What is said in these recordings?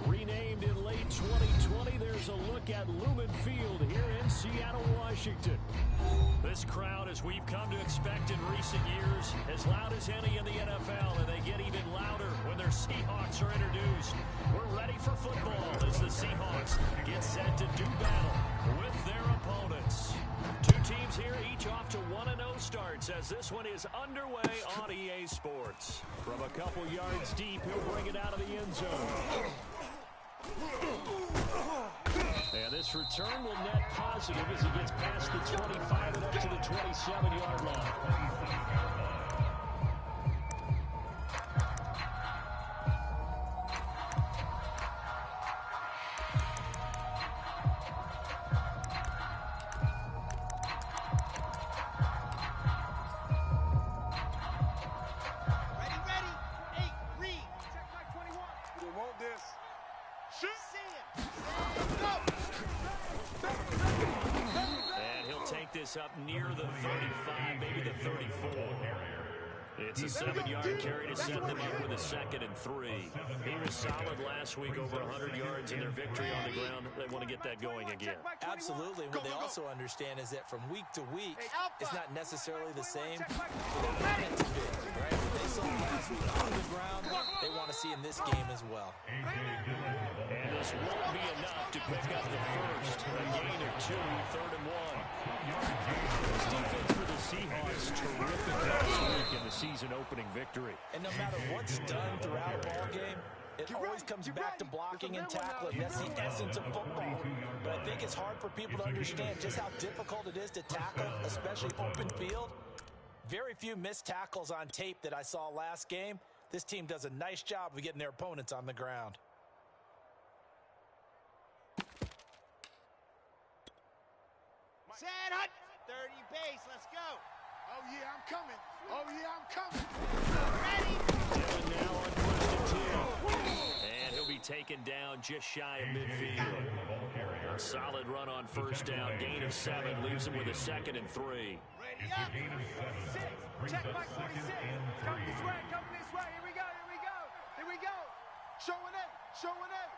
Renamed in late 2020, there's a look at Lumen Field here in Seattle, Washington. This crowd, as we've come to expect in recent years, as loud as any in the NFL, and they get even louder when their Seahawks are introduced. We're ready for football as the Seahawks get set to do battle with their opponents. Two teams here, each off to 1-0 starts as this one is underway on EA Sports. From a couple yards deep, he'll bring it out of the end zone. And this return will net positive as he gets past the 25 and up to the 27-yard line. Up near the 35, maybe the 34. It's a 7-yard carry to set them up with a 2nd and 3. He was solid last week, over 100 yards in their victory on the ground. They want to get that going again. Absolutely. What they also understand is that from week to week, it's not necessarily the same. They want it to be, right? What they saw last week on the ground, they want to see in this game as well. And this won't be enough to pick up the first. A gain of 2, 3rd and 1. This defense for the Seahawks, terrific last week in the season-opening victory. And no matter what's done throughout a ball game, it always comes back to blocking and tackling. That's the essence of football. But I think it's hard for people to understand just how difficult it is to tackle, especially open field. Very few missed tackles on tape that I saw last game. This team does a nice job of getting their opponents on the ground. Set, hut. 30 base, let's go. Oh, yeah, I'm coming. Oh, yeah, I'm coming. Ready? Dillon now on 1st and 10. And he'll be taken down just shy of midfield. A solid run on 1st down. Gain of 7 leaves him with a 2nd and 3. Ready up. 6. Check my 46. Come this way, come this way. Here we go, here we go. Here we go. Showing it, showing it.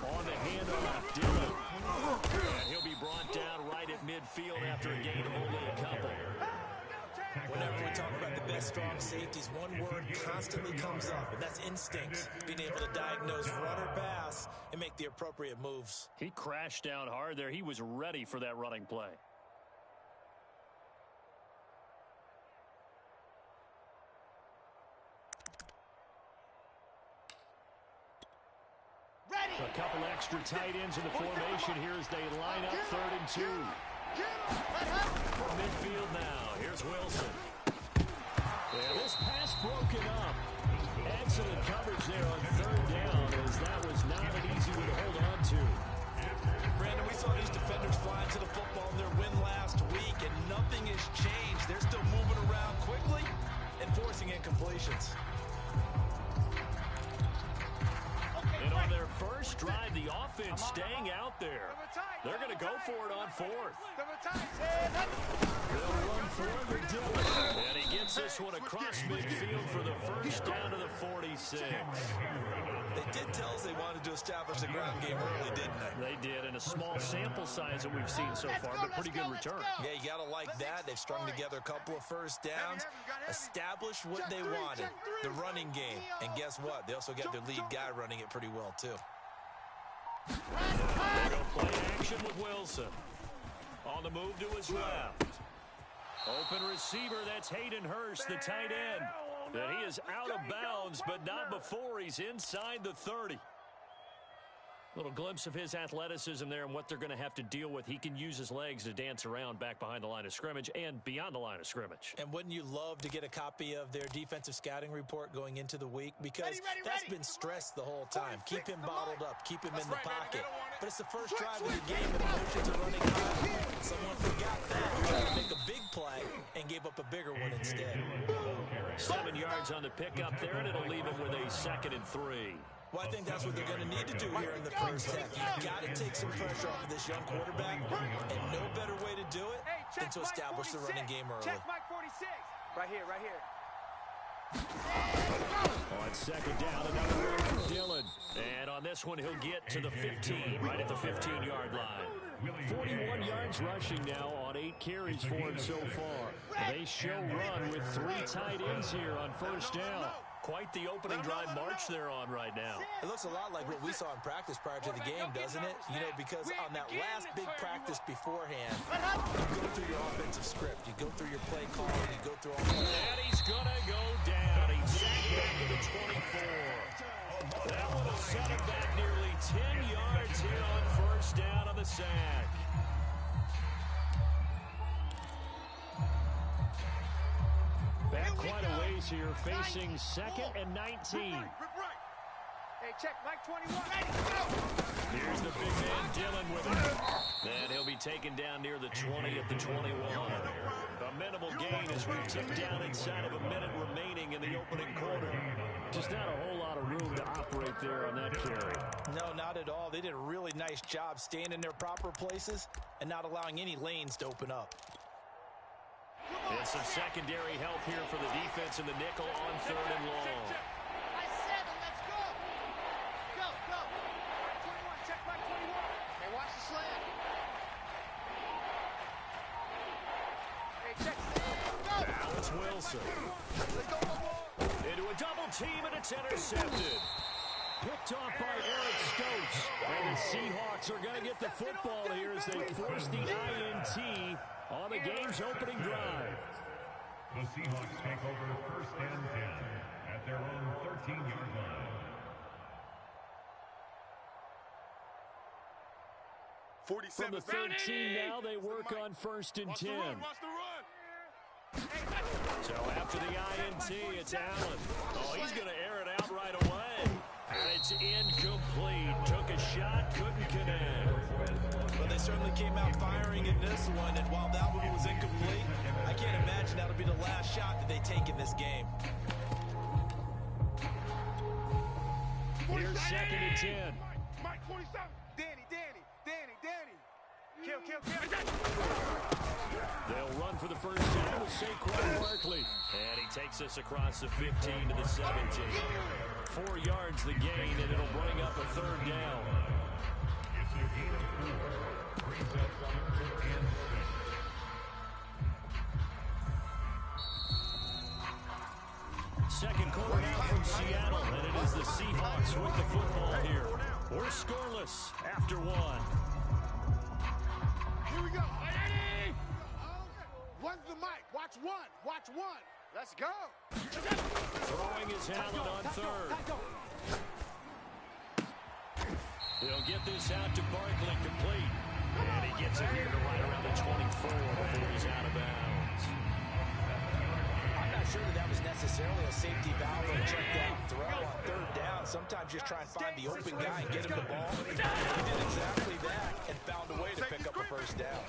On the handoff, Dillon. And he'll be brought down right at midfield after a gain of only a couple. Whenever we talk about the best strong safeties, one word constantly comes up, and that's instinct. Being able to diagnose run or pass and make the appropriate moves. He crashed down hard there. He was ready for that running play. A couple extra tight ends in the formation here as they line up 3rd and 2. From midfield now, here's Wilson. And this pass broken up. Excellent coverage there on 3rd down as that was not an easy one to hold on to. Brandon, we saw these defenders flying to the football in their win last week, and nothing has changed. They're still moving around quickly and forcing incompletions. And on their first drive, the offense staying out there. They're going to go for it on 4th. They'll run for it with Dillon. And he gets this one across midfield for the first down to the 46. They did tell us they wanted to establish the ground game early, didn't they? They did, and a small sample size that we've seen so far, but pretty good return. Yeah, you got to like that. They've strung together a couple of first downs, established what they wanted, the running game. And guess what? They also got their lead guy running it pretty well, too. They'll play action with Wilson. On the move to his left. Open receiver, that's Hayden Hurst, the tight end. And he is out of bounds, but not before he's inside the 30. Little glimpse of his athleticism there and what they're going to have to deal with. He can use his legs to dance around back behind the line of scrimmage and beyond the line of scrimmage. And wouldn't you love to get a copy of their defensive scouting report going into the week? Because that's been stressed the whole time. Keep him bottled up. Keep him in the pocket. But it's the first drive of the game and emotions are running high. Someone forgot that. Tried to make a big play and gave up a bigger one instead. 7 yards on the pickup there, and it'll leave him with a 2nd and 3. Well, I think that's what they're going to need to do here in the first half. You've got to take some pressure off of this young quarterback, and no better way to do it than to establish the running game early. Check Mike 46. Right here, right here. On second down, another run for Dillon. And on this one, he'll get to the 15, right at the 15-yard line. 41 yards rushing now on 8 carries for him so far. They show run with 3 tight ends here on first down. Quite the opening drive march they're on right now. It looks a lot like what we saw in practice prior to the game, doesn't it? You know, because on that last big practice beforehand, you go through your offensive script. You go through your play calling. You go through all that. And he's going to go down. He's sacked back to the 24. That one will set him back nearly 10 yards here on first down on the sack. Back quite a ways here, facing 2nd and 19. Hey, check, Mike 21. Here's the big man, Dillon, with it. And he'll be taken down near the 20 at the 21. A minimal gain as we tick down inside of a minute remaining in the opening quarter. Just not a whole lot of room to operate there on that carry. No, not at all. They did a really nice job staying in their proper places and not allowing any lanes to open up. And some secondary help here for the defense in the nickel on 3rd and long. I said, let's go. Go, go. 21, check Mike 21. Hey, watch the slant. Hey, check. Go. Alex Wilson. Let's go, Into a double team, and it's intercepted. Picked off by Eric Stokes. And the Seahawks are going to get the football here as they force the INT on the game's opening drive. The Seahawks take over 1st and 10 at their own 13-yard line. 47 from the 13 now, they work on 1st and 10. So after the INT, it's Allen. Oh, he's going to air it out right away. And it's incomplete. Took a shot, couldn't connect. Well, they certainly came out firing in this one, and while that one was incomplete, I can't imagine that'll be the last shot that they take in this game. Here's 2nd and 10. Mike 27. Danny. Kill. They'll run for the first down with Saquon Barkley. And he takes us across the 15 to the 17. 4 yards the gain, and it'll bring up a 3rd down. It's a gain of 4. Brings up 3rd and 6. Second quarter now from Seattle, and it is the Seahawks with the football here. We're scoreless after 1. Here we go. One's the mic. Watch one. Let's go. Throwing his Allen on 3rd. He'll get this out to Barkley complete. And he gets it here to right around the 24 before he's out of bounds. I'm not sure that was necessarily a safety valve or a check down throw on 3rd down. Sometimes just try and find the open guy and get him the ball. He did exactly that and found a way to pick up a first down.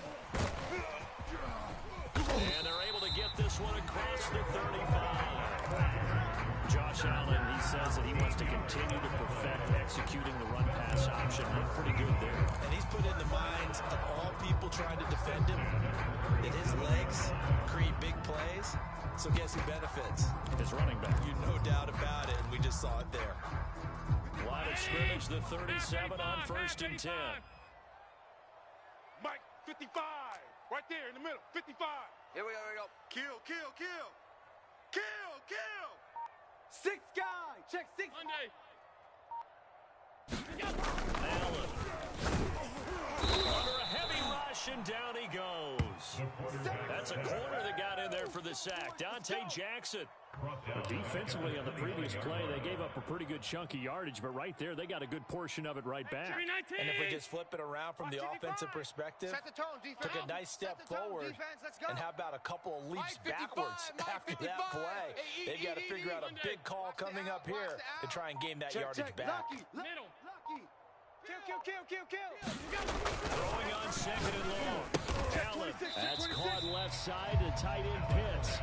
And they're able to get this one across the 35. Josh Allen, he says that he wants to continue to perfect executing the run-pass option. Looked pretty good there. And he's put in the minds of all people trying to defend him that his legs create big plays. So guess who benefits? His running back. You no doubt about it, and we just saw it there. Line of scrimmage, the 37 on 1st and 10. Mike 55. Right there in the middle. 55. Here we go. Kill. 6 guy. Check 6. Monday. Allen. Under a heavy rush, and down he goes. That's a corner that got in there for the sack. Dante Jackson. But defensively on the previous play, they gave up a pretty good chunk of yardage, but right there, they got a good portion of it right back. And if we just flip it around from the offensive perspective, took a nice step forward, and how about a couple of leaps backwards after that play? They've got to figure out a big call coming up here to try and gain that yardage back. Middle. Kill. Throwing on 2nd and long. Allen, that's caught left side to tight end Pitts.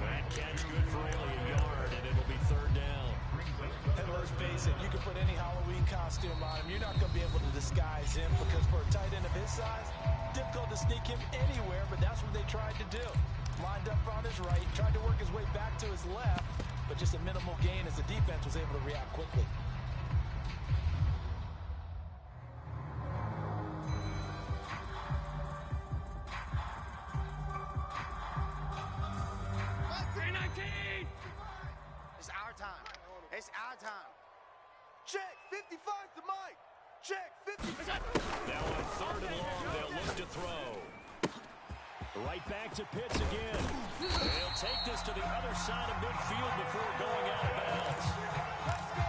That catch good for only a yard, and it'll be 3rd down. And let's face it, you can put any Halloween costume on him. You're not going to be able to disguise him because for a tight end of his size, difficult to sneak him anywhere, but that's what they tried to do. Lined up on his right, tried to work his way back to his left, but just a minimal gain as the defense was able to react quickly. It's our time. It's our time. Check 55 to Mike. Check 50. Now on 3rd and long, they'll look to throw. Right back to Pitts again. They'll take this to the other side of midfield before going out of bounds.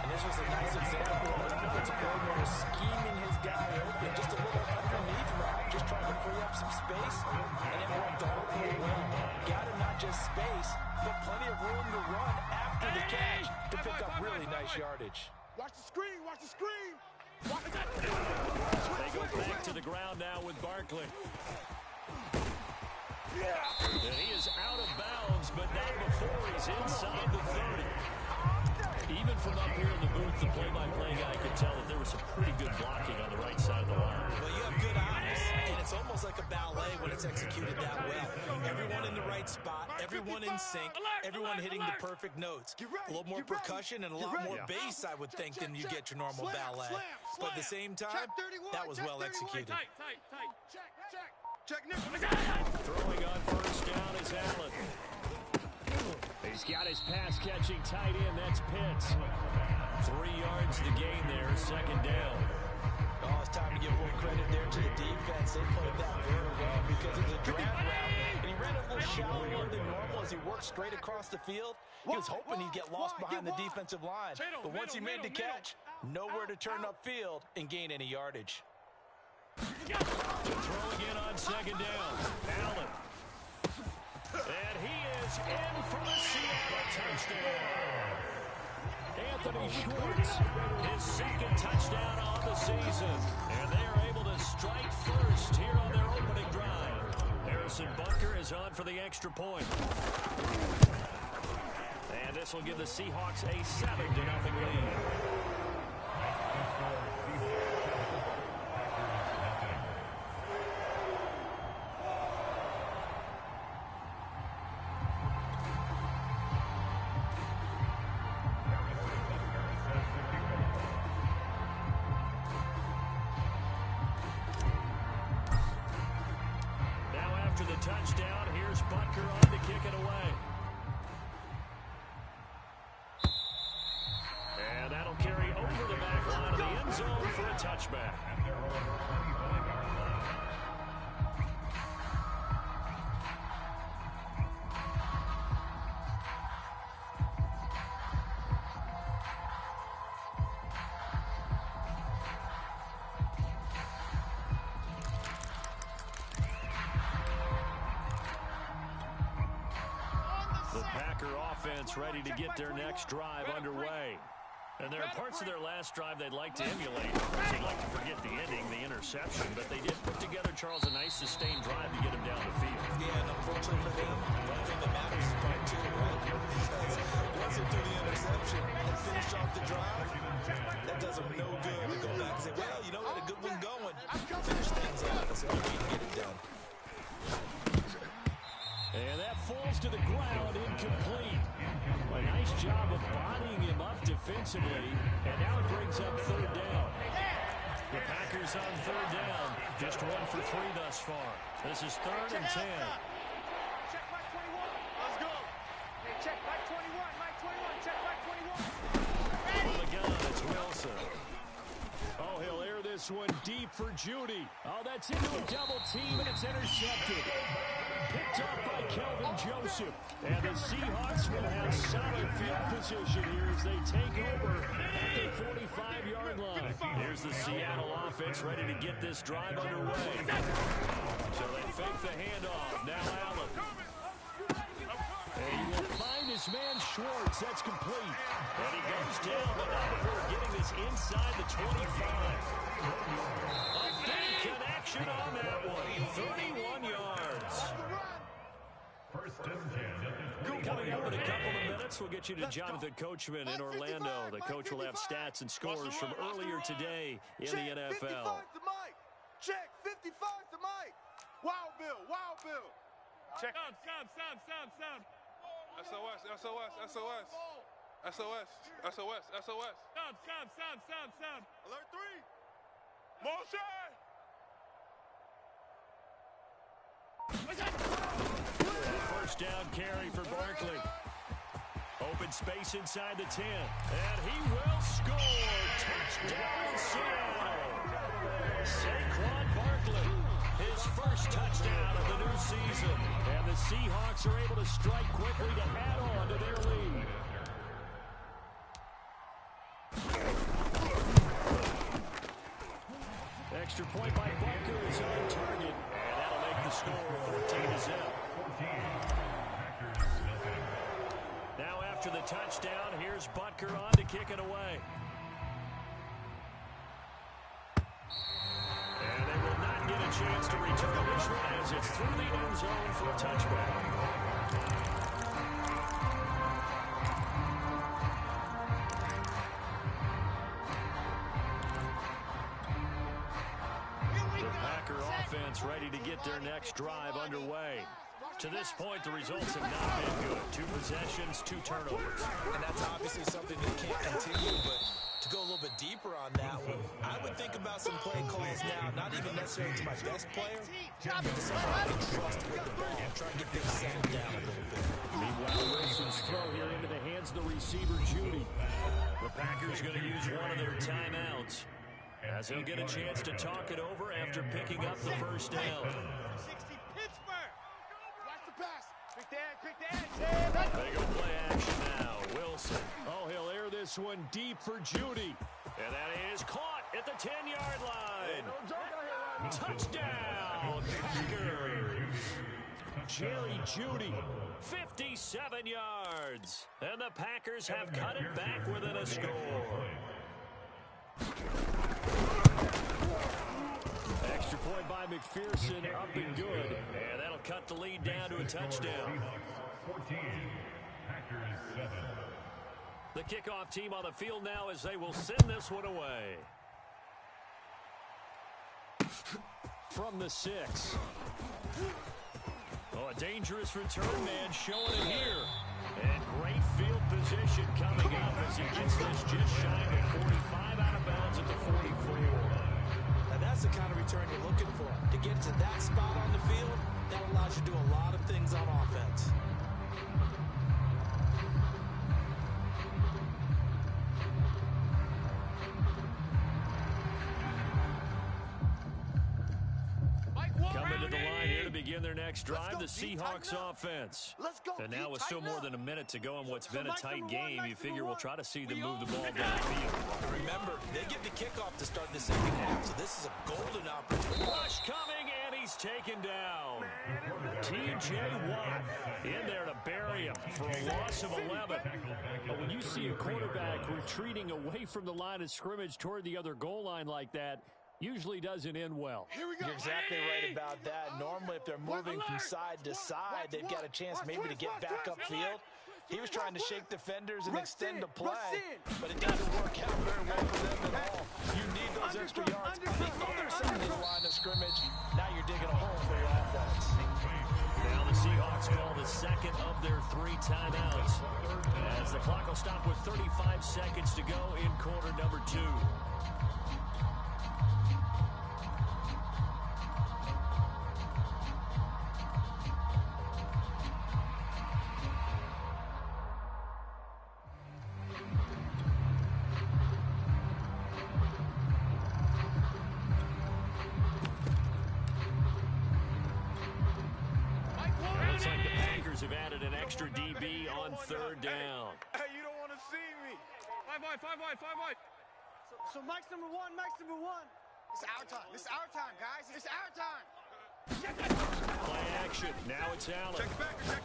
And this was a nice example of the defensive coordinator scheming his guy open, just a little underneath route, just trying to free up some space, and it worked all pretty well. Got him not just space, but plenty of room to run after the catch to pick up really nice yardage. Watch the screen. Watch the screen. They go back to the ground now with Barkley. And he is out of bounds, but not before he's inside the 30. Even from up here in the booth, the play-by-play guy could tell that there was some pretty good blocking on the right side of the line. Well, you have good eyes, and it's almost like a ballet when it's executed that well. Everyone in the right spot, everyone in sync, everyone hitting the perfect notes. A little more percussion and a lot more bass, I would think, than you get your normal ballet. But at the same time, that was well executed. Check. Throwing on 1st down is Allen. He's got his pass-catching tight end. That's Pitts. 3 yards the gain there, 2nd down. Oh, it's time to give more credit there to the defense. They played that very well because it was a drag route, and he ran a little shallower than normal as he worked straight across the field. He was hoping he'd get lost behind the defensive line, but once he made the catch, nowhere to turn upfield and gain any yardage. Throwing in on 2nd down. Allen. And he is in for the Seattle touchdown. Anthony Schwartz, his 2nd touchdown on the season. And they are able to strike first here on their opening drive. Harrison Butker is on for the extra point. And this will give the Seahawks a 7-0 lead. After the touchdown, here's Butker on to kick it away. And that'll carry over the back line of the end zone for a touchback. Ready to get their next drive underway. And there are parts of their last drive they'd like to emulate. They'd like to forget the ending, the interception, but they did put together, Charles, a nice sustained drive to get him down the field. Yeah, and unfortunately for them, the only thing that matters is part 2, right? Because once they do the interception and finish off the drive, that does them no good to go back and say, well, you know, we had a good one going. Finish things out. That's the only way to get it done. And that falls to the ground, incomplete. A nice job of bodying him up defensively, and now it brings up 3rd down. The Packers on 3rd down, just 1 for 3 thus far. This is 3rd and 10. Check Mike 21. Let's go. Hey, check Mike 21. Mike 21. Check Mike 21. From the gun, it's Wilson. Oh, he'll air this one deep for Judy. Oh, that's into a double team, and it's intercepted. Picked up by Kelvin Joseph. And the Seahawks will have solid field position here as they take over at the 45-yard line. Here's the Seattle offense ready to get this drive underway. So they fake the handoff. Now Allen. And he will find his man Schwartz. That's complete. And he goes down, but not before getting this inside the 25. A big connection on that one. 31 yards. Coming up in a couple of minutes, we'll get you to Jonathan Coachman in Orlando. The coach will have stats and scores from earlier today in the NFL. 55 to Mike. Check 55 to Mike. Wow, Bill. Wow, Bill. Check. Sound. SOS. SOS. SOS. SOS. Sub. Alert 3. Motion. First down carry for Barkley. Open space inside the 10. And he will score. Touchdown Seattle. Saquon Barkley. His first touchdown of the new season. And the Seahawks are able to strike quickly to add on to their lead. Extra point by Butker is on target. And that'll make the score 14-0. Now after the touchdown, here's Butker on to kick it away. And they will not get a chance to return this one as it's through the end zone for a touchback. Offense ready to get their next drive underway. To this point, the results have not been good. 2 possessions, 2 turnovers. And that's obviously something that can't continue, but to go a little bit deeper on that one, I would think about some play calls now, not even necessarily to my best player, but to someone I can trust with the ball and try and get things settled down a little bit. Meanwhile, Wilson's throw here into the hands of the receiver, Judy. The Packers going to use one of their timeouts, as he'll get a chance to talk it over after picking up the first down. 60 Pittsburgh. Watch the pass. Quick there. They go play action now. Wilson. Oh, he'll air this one deep for Judy. And that is caught at the 10-yard line. Touchdown, Packers. Jerry Judy, 57 yards. And the Packers have cut it back within a score. Extra point by McPherson, up and good. And that'll cut the lead down to a touchdown. 14, Packers 7. The kickoff team on the field now as they will send this one away. From the 6. Oh, a dangerous return man showing it here. And great field position coming up as he gets this just shy of 45 out of bounds at the 44. Now that's the kind of return you're looking for. To get to that spot on the field, that allows you to do a lot of things on offense. Coming to the line here to begin their next drive, the Seahawks offense. And now with still more than a minute to go in what's been a tight game, you figure we'll try to see them move the ball downfield. Remember, they get the kickoff to start the second half, so this is a golden opportunity. Rush coming, and he's taken down. T.J. Watt in there to bury him for a loss of 11. But when you see a quarterback retreating away from the line of scrimmage toward the other goal line like that, usually doesn't end well. You're exactly right about that. Normally, if they're moving from side to side, they've got a chance maybe to get back upfield. He was trying to shake defenders and extend the play, but it doesn't work out very well for them at all. You need those extra yards on the other side of the line of scrimmage. Now you're digging a hole for your offense. Now the Seahawks call the second of their 3 timeouts, as the clock will stop with 35 seconds to go in quarter number 2. Have added an extra DB on 3rd down. Hey, you don't want to see me. 5 wide. So Mike's number one. It's our time. It's our time, guys. It's our time. Play action. Now it's Allen. Check the backer.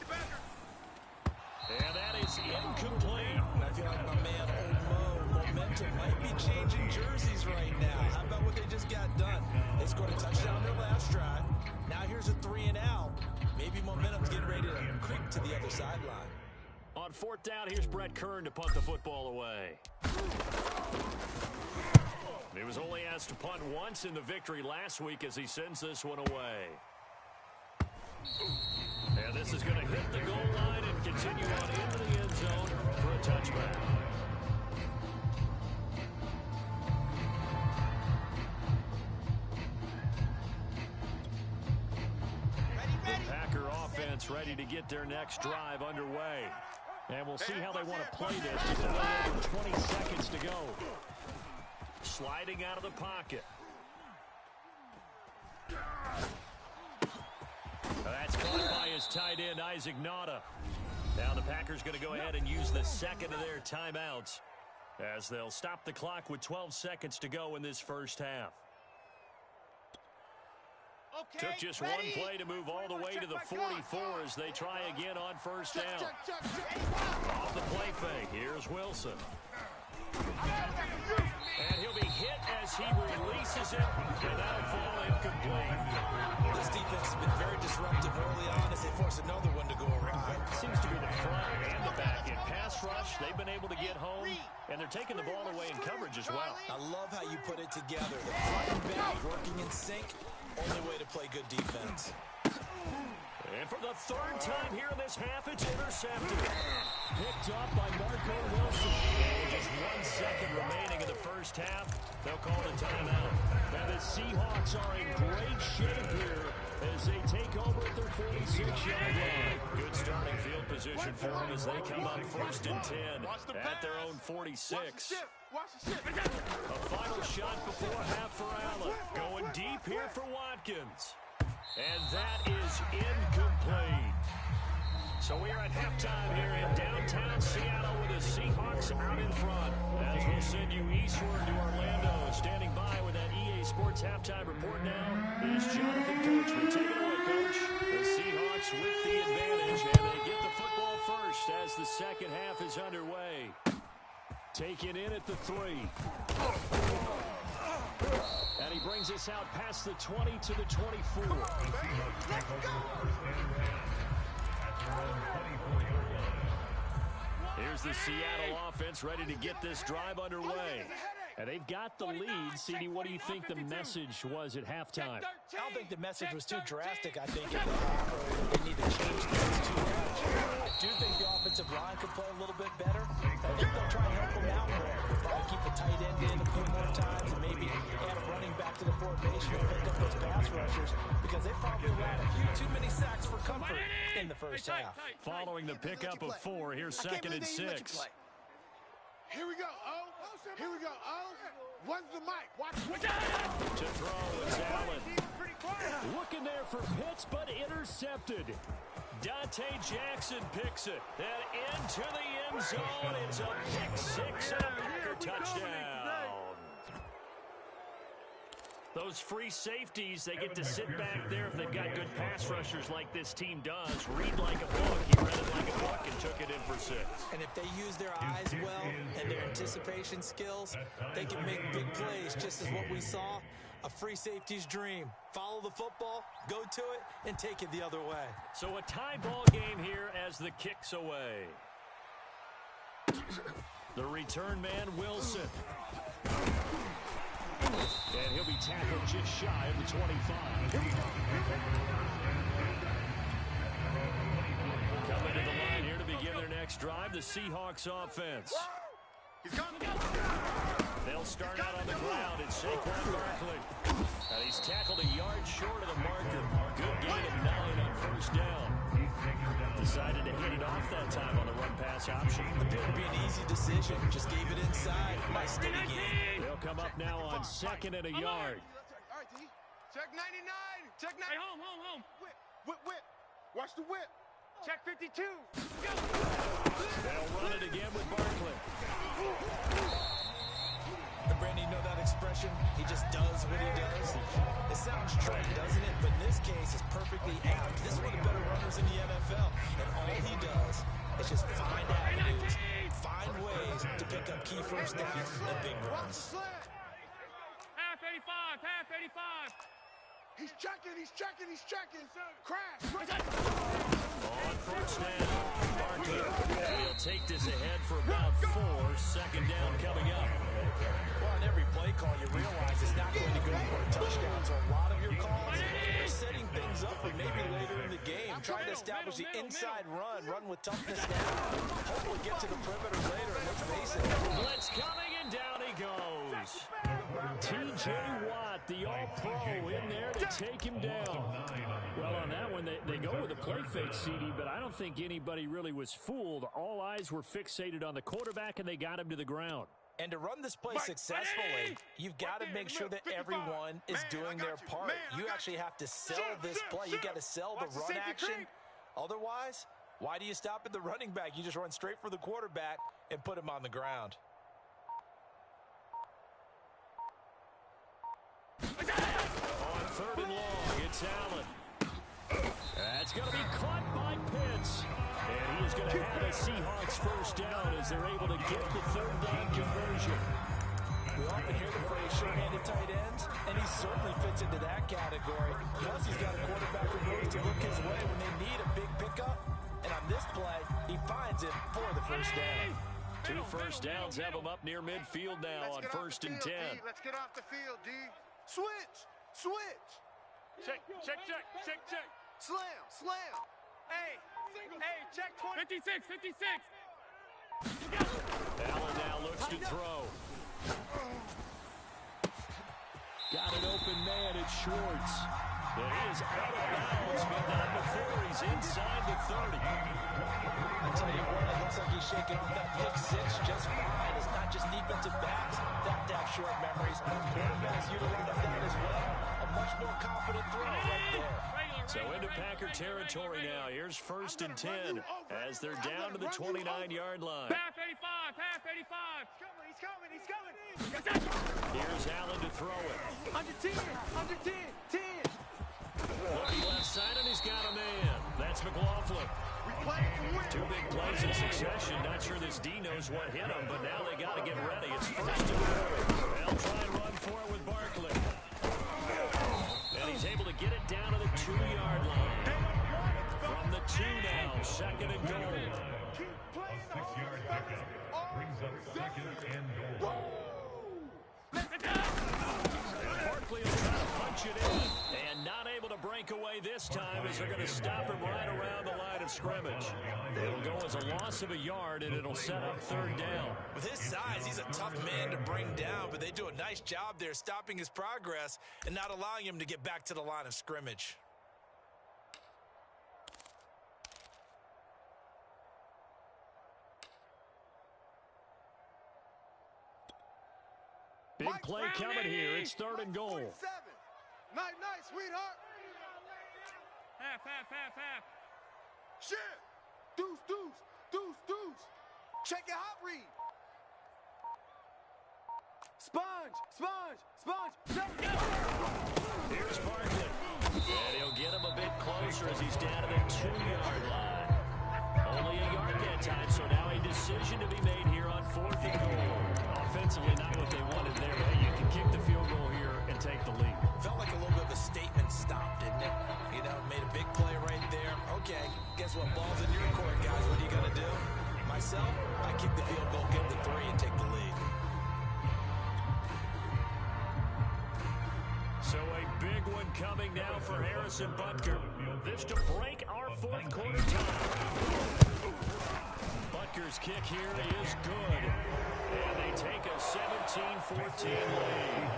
And that is incomplete. I feel like my man, Old Mo, momentum might be changing jerseys right now. How about what they just got done? They scored a touchdown their last drive. Now here's a 3 and out. Maybe momentum's getting ready to creep to the other sideline. On 4th down, here's Brett Kern to punt the football away. He was only asked to punt once in the victory last week as he sends this one away. And this is going to hit the goal line and continue on into the end zone for a touchback. offense ready to get their next drive underway. And we'll see how they want to play this with a little over 20 seconds to go. Sliding out of the pocket. That's caught by his tight end, Isaac Nauta. Now the Packers going to go ahead and use the second of their timeouts as they'll stop the clock with 12 seconds to go in this first half. Okay, Took just ready? one play to move all the way to the 44 as they try again on first down. Check. Off the play fake, here's Wilson. And he'll be hit as he releases it, and that'll fall incomplete. This defense has been very disruptive early on as they force another one to go around. Seems to be the front and the back. In pass rush, they've been able to get home, and they're taking the ball away in coverage as well. I love how you put it together. The front and back working in sync. Only way to play good defense. And for the third time here in this half, it's intercepted. Picked up by Marco Wilson. And with just 1 second remaining in the first half, they'll call it a timeout. Now the Seahawks are in great shape here as they take over at their 46-yard line. Good starting field position for them as they come up 1st and 10 at their own 46. A final shot before half for Allen. Going deep here for Watkins. And that is incomplete. So we are at halftime here in downtown Seattle with the Seahawks out in front. As we'll send you eastward to Orlando. Standing by with that EA Sports halftime report now is Jonathan Coachman. Take it away, Coach. The Seahawks with the advantage, and they get the football first as the second half is underway. Taken in at the 3. And he brings us out past the 20 to the 24. Here's the Seattle offense ready to get this drive underway. And they've got the lead. CD, what do you think the message was at halftime? I don't think the message was too drastic. I think at the half they need to change things too much. I do think the offensive line could play a little bit better. I think they'll try and help them out more. They'll probably keep the tight end in a few more times and maybe add a running back to the formation and pick up those pass rushers because they probably allowed a few too many sacks for comfort in the first half. Following the pickup of 4, here's 2nd and 6. Here we go, oh. Here we go, oh. When's the mic? Watch it. To throw, it's Allen. Looking there for Pitts, but intercepted. Dante Jackson picks it. And into the end zone. It's a pick 6 and a Packer touchdown. Those free safeties, they get to sit back there if they've got good pass rushers like this team does. Read like a book. He read it like a book and took it in for 6. And if they use their eyes well and their anticipation skills, they can make big plays, just as what we saw. A free safety's dream. Follow the football, go to it, and take it the other way. So a tie ball game here as the kick's away. The return man, Wilson. And he'll be tackled just shy of the 25. Coming to the line here to begin their next drive, the Seahawks offense. They'll start out on the ground. It's Saquon Barkley. And he's tackled a yard short of the marker. Good gain of 9 on first down. Decided to hit it off that time on the run-pass option. Appeared to be an easy decision. Just gave it inside. Nice steady game. They'll come up now on 2nd and a yard. All right, T. Check 99. Check 99. Hey, home. Whip. Watch the whip. Check 52. They'll run it again with Barkley. And Brandon, you know that expression? He just does what he does. It sounds trite, doesn't it? But in this case, it's perfectly apt. This is one of the better runners in the NFL. And all he does is just find avenues, find ways to pick up key first downs and big runs. Half 85. He's checking. Crash. On first down, Barkley. And he'll take this ahead for about 4. 2nd down coming up. Well, on every play call, you realize it's not going to go for a touchdown. So a lot of your calls are setting things up for maybe later in the game. Trying to establish the inside run with toughness now. Hopefully get to the perimeter later. And let's face it. Blitz coming, and down he goes. T.J. Watt, the all-pro, in there to take him down. Well, on that one, they go with a play offense, CD, but I don't think anybody really was fooled. All eyes were fixated on the quarterback, and they got him to the ground. And to run this play successfully, you've got to make sure that everyone is doing their part. You actually have to sell this play. You got to sell the run action. Otherwise, why do you stop at the running back? You just run straight for the quarterback and put him on the ground. On 3rd and long, it's Allen. That's going to be caught by Pitts. And he is going to have a Seahawks first down as they're able to get the 3rd down conversion. We often hear the phrase short-handed tight ends, and he certainly fits into that category. Plus, he's got a quarterback who knows to look his way when they need a big pickup. And on this play, he finds it for the first down. 2 first downs have him up near midfield now on 1st and 10. Let's get off the field, D. Switch. Check. Slam. Hey, check 20. 56. Allen now looks to throw. Got an open man, it's Schwartz. And he is out of bounds, but not before he's inside the 30. I tell you what, it looks like he's shaking off that pick six just fine. It's not just defensive backs that have short memories. Quarterbacks utilize that as well. A much more confident throw right there. So into Packer territory now. Here's 1st and 10 as they're down to the 29-yard line. Half 85. He's coming. Here's Allen to throw it. Under 10. Looking left side, and he's got a man. That's McLaughlin. We play to win. 2 big plays in succession. Not sure this D knows what hit him, but now they got to get ready. It's 1st and 4. They'll try and run for it with Barkley. And he's able to get it down to the 2-yard line. From the 2 now, 2nd and goal. Keep playing the 6-yard pickup brings up 2nd and goal. Barkley will try to punch it in, and not able to break away this time as they're going to stop him right around the line of scrimmage. It'll go as a loss of a yard, and it'll set up 3rd down. With his size, he's a tough man to bring down, but they do a nice job there stopping his progress and not allowing him to get back to the line of scrimmage. Big play coming here. It's 3rd and goal. Night, sweetheart. Half. Shit. Deuce. Check your hot read. Sponge. Here's Barkley. And he'll get him a bit closer as he's down to the 2-yard line. Only a yard that time, so now a decision to be made here on 4th and goal. Offensively, not what they wanted there. Hey, you can kick the field goal here and take the lead. Felt like a little bit of a statement stop, didn't it? You know, made a big play right there. Okay, guess what? Ball's in your court, guys. What are you going to do? Myself, I kick the field goal, get the 3, and take the lead. So a big one coming now for Harrison Butker. This to break our 4th quarter time. Butker's kick here is good. And they take a 17-14 lead.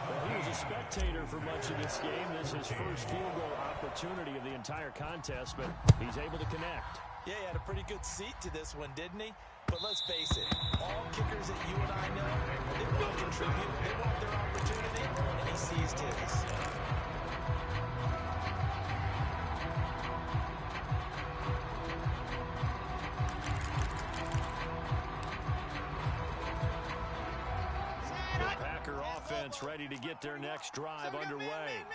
Well, he was a spectator for much of this game. This is his first field goal opportunity of the entire contest, but he's able to connect. Yeah, he had a pretty good seat to this one, didn't he? But let's face it, all kickers that you and I know, they want to contribute, they want their opportunity, and he seized his. The Packer offense ready to get their next drive underway.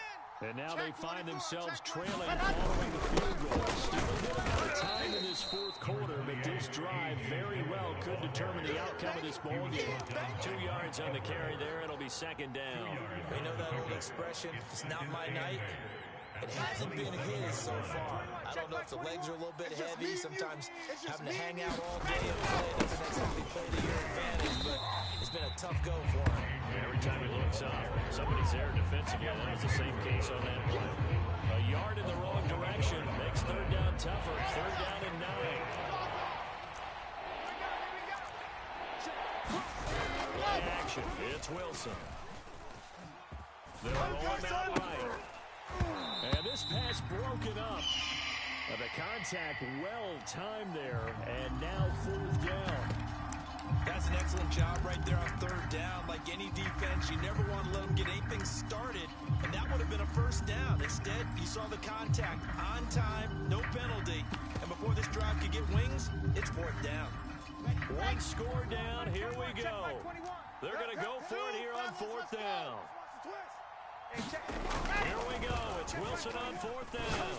And now they find themselves trailing following the field goal. Still a bit of time in this 4th quarter, but this drive very well could determine the outcome of this ball game. 2 yards on the carry there. It'll be 2nd down. You know that old expression, it's not my night? It hasn't been his so far. I don't know if the legs are a little bit heavy. Sometimes having to hang out all day and play doesn't exactly play to your advantage, but it's been a tough go for him. Every time he looks up, somebody's there defensively. That was the same case on that play. A yard in the wrong direction makes 3rd down tougher. 3rd down and 9. Play action. It's Wilson. They're rolling out right. And this pass broken up. The contact well-timed there, and now 4th down. That's an excellent job right there on 3rd down. Like any defense, you never want to let them get anything started, and that would have been a 1st down. Instead, you saw the contact on time, no penalty, and before this drive could get wings, it's 4th down. One score down, here we go. They're going to go for it here on 4th down. Here we go, it's Wilson on 4th down.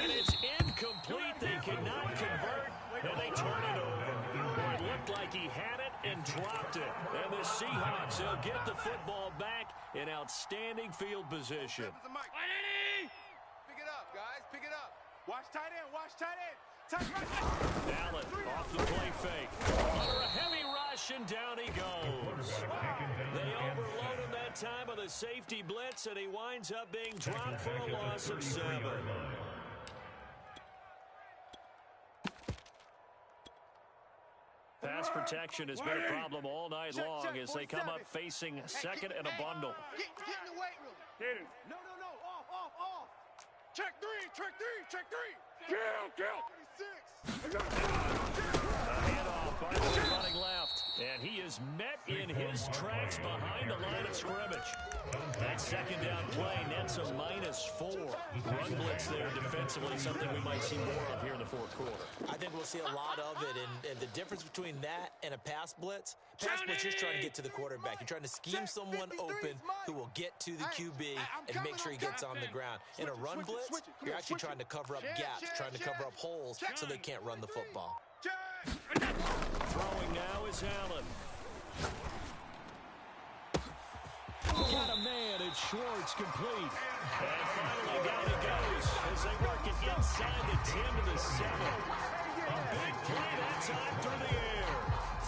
And it's incomplete, they cannot convert, and they turn it over. It looked like he had it and dropped it. And the Seahawks, they'll get the football back in outstanding field position. Pick it up, guys, pick it up. Watch tight end, watch tight end. Allen off the play fake. Under a heavy rush, and down he goes. They overload him that time of the safety blitz, and he winds up being dropped for a loss of 7. Pass protection has been a problem all night long as they come up facing 2nd and a bundle. Get in the weight room. No, off. Check 3. Kill. 46. A handoff by the running left, and he is met in his tracks behind the line of scrimmage. That 2nd down play nets a -4. Run blitz there defensively, something we might see more of here in the 4th quarter. I think we'll see a lot of it, and the difference between that and a pass blitz is just trying to get to the quarterback. You're trying to scheme someone open who will get to the QB and make sure he gets on the ground. In a run blitz, you're actually trying to cover up gaps, trying to cover up holes so they can't run the football. Throwing now is Allen. Got a man, it's Schwartz complete. And finally down he goes as they work it inside the 10 to the 7. A big play that time through the air.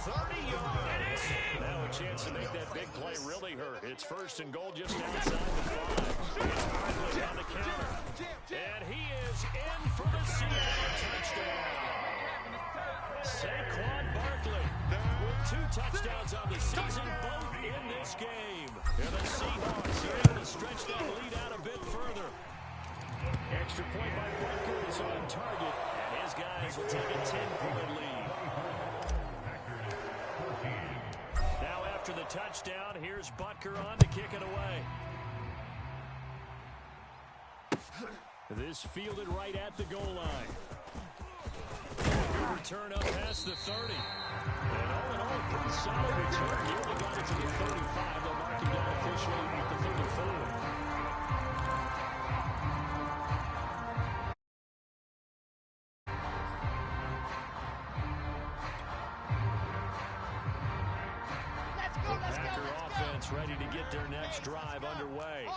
30 yards. Now a chance to make that big play really hurt. It's 1st and goal just outside the 5. It's Barkley on the counter. And he is in for the Seattle touchdown. Saquon Barkley with 2 touchdowns on the season, both in this game. And the Seahawks are able to stretch that lead out a bit further. Extra point by Barker is on target, and his guys will take a 10-point lead. Now after the touchdown, here's Butker on to kick it away. This fielded right at the goal line. Return up past the 30. And all in all, pretty solid return. He only got it to the 35. They'll mark him down officially at the 34. Packer offense ready to get their next drive underway.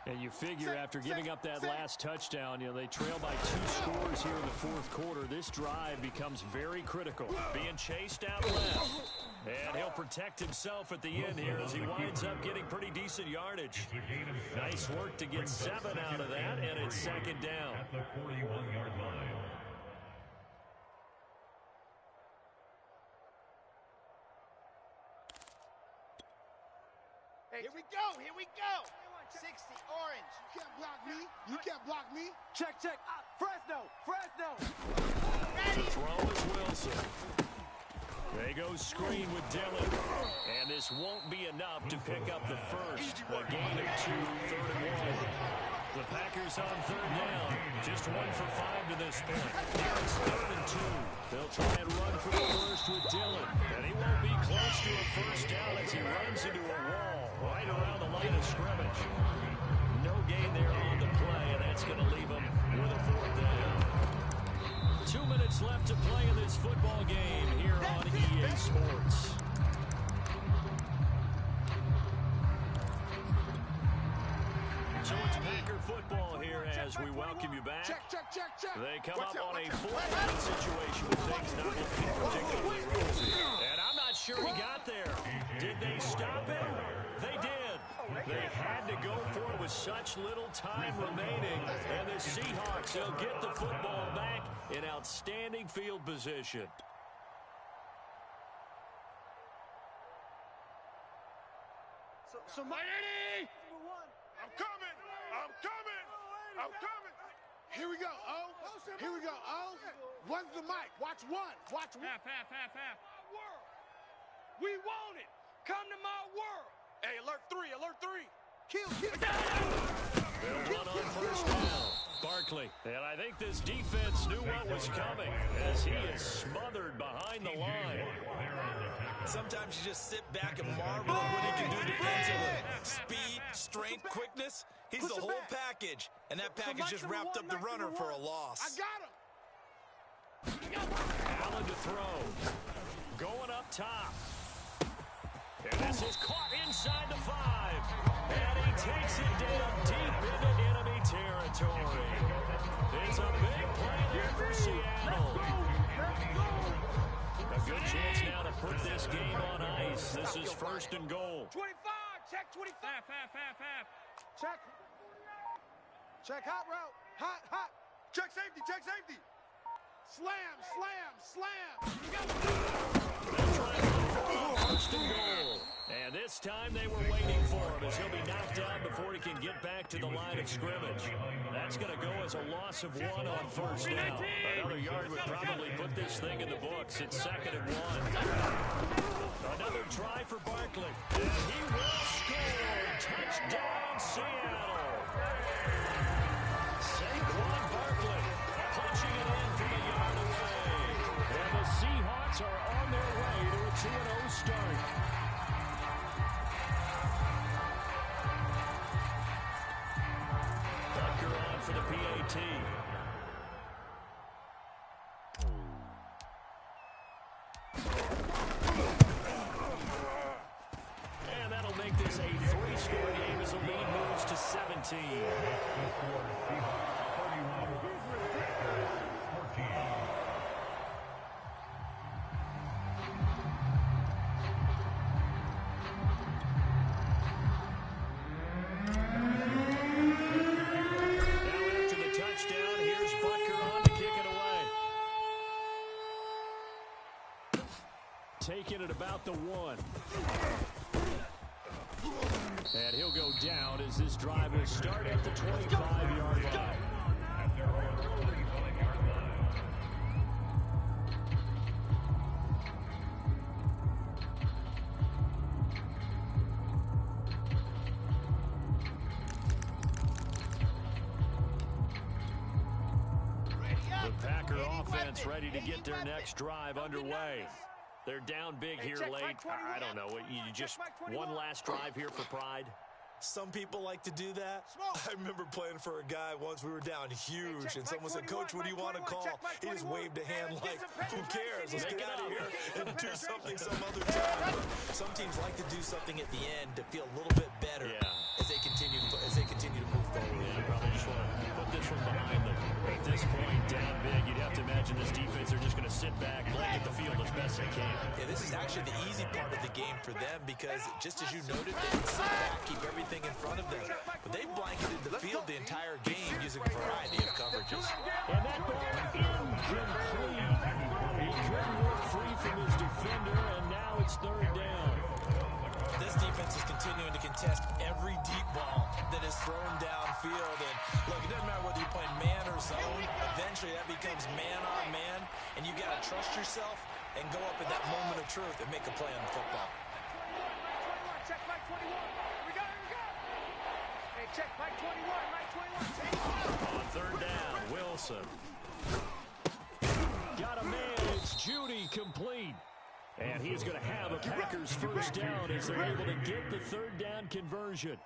And you figure after giving up that last touchdown, they trail by 2 scores here in the 4th quarter. This drive becomes very critical. Being chased out left. And he'll protect himself at the end here as he winds up getting pretty decent yardage. Nice work to get 7 out of that, and it's 2nd down. At the 41-yard line. Here we go. 60, orange. You can't block me. Check. Fresno. The throw is Wilson. They go screen with Dillon. And this won't be enough to pick up the first. A gain of 2, 3rd and 1. The Packers on 3rd down. Just 1 for 5 to this point. Now it's 3rd and 2. They'll try and run for the first with Dillon. And he won't be close to a first down as he runs into a wall right around the line of scrimmage. No gain there on the play, and that's going to leave him with a 4th down. 2 minutes left to play in this football game here on EA Sports. So it's Packer football here as we welcome you back. They come up on a 4-point situation with things not looking particularly rosy. And I'm not sure he got there. Did they stop him? They did. They had to go for it with such little time remaining. And the Seahawks, they'll get the football back in outstanding field position. So Miami! I'm coming! Here we go, oh. Here we go, oh. One's the mic. Watch one. Watch one. Half. We want it. Come to my world. Hey, alert three. Kill. They'll run on first down. Barkley. And I think this defense knew what was coming as he is smothered behind the line. Sometimes you just sit back and marvel at what he can do defensively. Speed, strength, quickness. He's the whole package. And that package just wrapped up the runner for a loss. I got him. Allen to throw. Going up top. And this is caught inside the 5. And he takes it down deep into enemy territory. It's a big play there for Seattle. A good chance now to put this game on ice. This is first and goal. 25. Check 25. Half. Check hot route. Hot. Check safety. Slam. First and goal. And this time they were waiting for him as he'll be knocked down before he can get back to the line of scrimmage. That's going to go as a loss of 1 on first down. Another yard would probably put this thing in the books. It's 2nd and 1. Another try for Barkley. And he will score. Touchdown, Seattle. Saquon Barkley punching it in from a yard away. And the Seahawks are on their way to a 2-0 start. Tucker on for the PAT. And that'll make this a 3-score game as the lead moves to 17. Taking it about the 1. And he'll go down as this drive will start at the 25-yard line. The Packer offense ready to get their next drive underway. They're down big here late. I don't know. You just one last drive here for pride? Some people like to do that. I remember playing for a guy once. We were down huge, and someone said, "Coach, what do you want to call?" He just waved a hand like, "Who cares? Let's get out of here and do something some other time." Some teams like to do something at the end to feel a little bit better as they continue to move forward. Yeah, probably just want to put this one behind them. At this point, down big, you'd have to imagine this defense are just going to sit back, blanket the field as best they can. Yeah, this is actually the easy part of the game for them because, just as you noted, they can sit back, keep everything in front of them. But they blanketed the field the entire game using a variety of coverages. And that ball incomplete. He couldn't work free from his defender, and now it's 3rd down. This defense is continuing to contest every deep ball that is thrown downfield. And look, it doesn't matter whether you're playing man or zone. Eventually, that becomes man on man, and you got to trust yourself and go up in that moment of truth and make a play on the football. Check Mike 21. Here we go. Hey, check Mike 21. On 3rd down, Wilson. Got a man. It's Judy complete. And he's going to have a Packers first down as they're able to get the 3rd down conversion.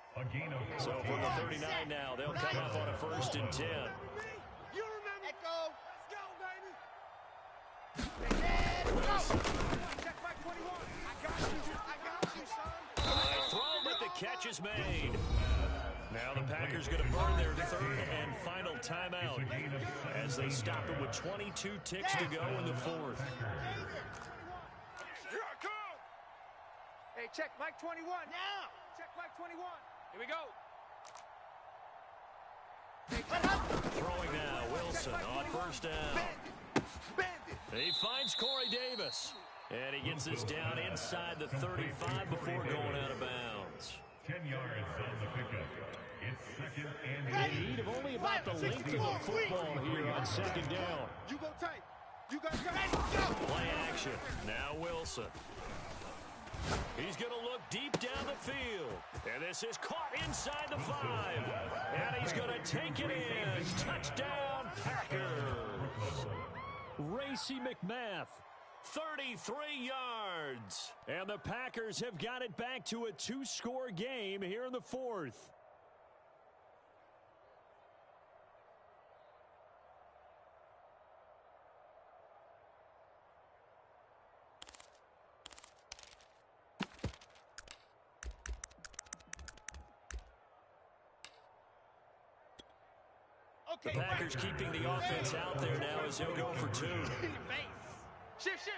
So from the 39 now, they'll come up on a 1st and 10. You remember? Echo. Let's go, baby. Check Mike 21. I got you, son. High throw, but the catch is made. Now the Packers going to burn their 3rd and final timeout as they stop it with 22 ticks to go in the 4th. Hey, check Mike 21. Now. Check Mike 21. Here we go. Hey, throwing now, Wilson on 1st down. He finds Corey Davis. And he gets this down inside the 35 before going out of bounds. 10 yards on the pickup. It's second and In need of only about the length of the football here on second down. You go tight. You got tight. Go. Play action. Now Wilson. He's going to look deep down the field. And this is caught inside the 5. And he's going to take it in. Touchdown, Packers. Racey McMath, 33 yards. And the Packers have got it back to a 2-score game here in the 4th. The Packers keeping the offense out there now as he'll go for 2. Shift.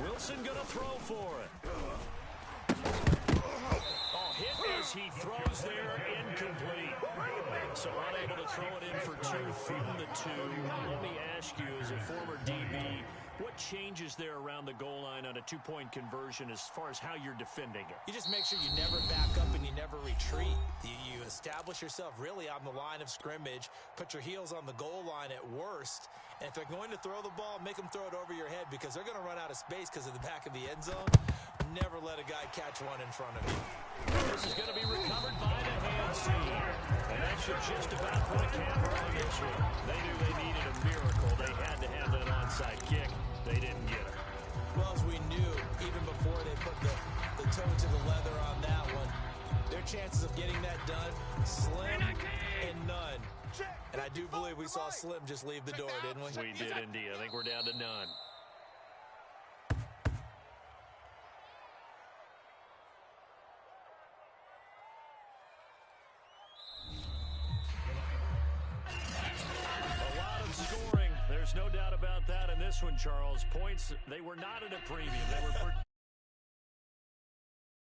Wilson going to throw for it. Oh, hit as he throws there, incomplete. So unable to throw it in for 2 from the 2. Let me ask you, as a former DB, what changes there around the goal line on a 2-point conversion as far as how you're defending it? You just make sure you never back up and you never retreat. You establish yourself really on the line of scrimmage, put your heels on the goal line at worst, and if they're going to throw the ball, make them throw it over your head because they're going to run out of space because of the back of the end zone. Never let a guy catch one in front of you. This is going to be recovered by the hands team. And that should just about put a camera on this one. They knew they needed a miracle. They had to have that onside kick. They didn't get it. Well, as we knew, even before they put the toe to the leather on that one, their chances of getting that done, slim and none. And I do believe we saw Slim just leave the door, didn't we? We did indeed. I think we're down to none. A lot of scoring. There's no doubt about that in this one, Charles. Points, they were not at a premium. They were